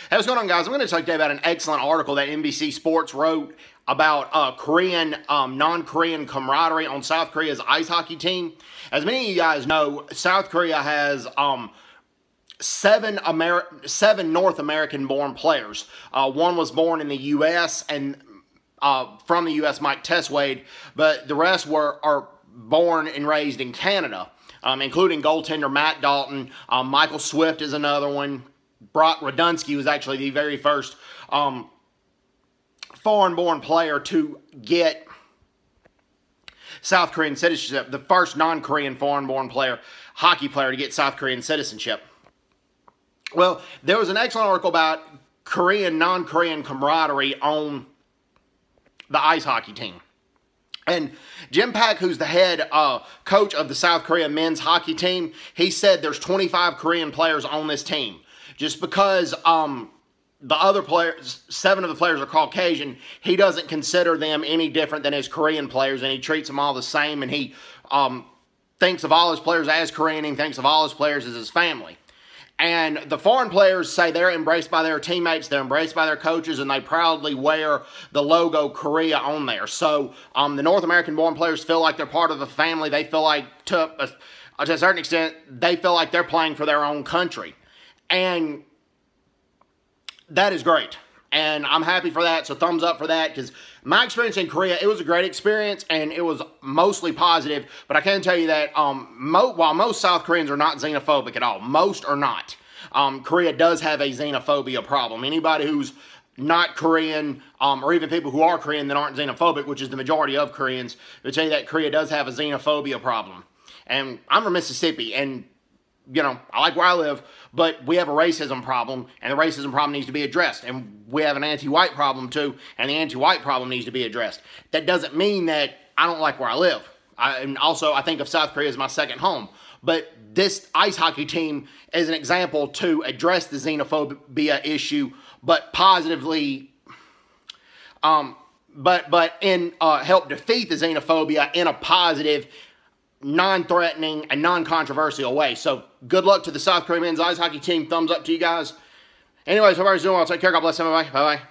Hey, what's going on, guys? I'm going to talk today about an excellent article that NBC Sports wrote about Korean, non-Korean camaraderie on South Korea's ice hockey team. As many of you guys know, South Korea has seven North American-born players. One was born in the U.S. and from the U.S., Mike Tesswade, but the rest are born and raised in Canada, including goaltender Matt Dalton. Michael Swift is another one. Brock Radunsky was actually the very first foreign-born player to get South Korean citizenship, the first non-Korean foreign-born player, hockey player to get South Korean citizenship. Well, there was an excellent article about Korean, non-Korean camaraderie on the ice hockey team. And Jim Pak, who's the head coach of the South Korea men's hockey team, he said there's 25 Korean players on this team. Just because the other players, 7 of the players are Caucasian, he doesn't consider them any different than his Korean players, and he treats them all the same, and he thinks of all his players as Korean, and he thinks of all his players as his family. And the foreign players say they're embraced by their teammates, they're embraced by their coaches, and they proudly wear the logo Korea on there. So the North American-born players feel like they're part of the family. They feel like, to a certain extent, they feel like they're playing for their own country. And that is great. And I'm happy for that, so thumbs up for that, because my experience in Korea, it was a great experience, and it was mostly positive, but I can tell you that while most South Koreans are not xenophobic at all, most are not, Korea does have a xenophobia problem. Anybody who's not Korean, or even people who are Korean that aren't xenophobic, which is the majority of Koreans, will tell you that Korea does have a xenophobia problem. And I'm from Mississippi, and you know, I like where I live, but we have a racism problem, and the racism problem needs to be addressed. And we have an anti-white problem too, and the anti-white problem needs to be addressed. That doesn't mean that I don't like where I live. And also, I think of South Korea as my second home. But this ice hockey team is an example to address the xenophobia issue, but positively, but in help defeat the xenophobia in a positive, non-threatening, and non-controversial way. So, good luck to the South Korea men's ice hockey team. Thumbs up to you guys. Anyways, hope everybody's doing well. Take care. God bless everybody. Bye-bye.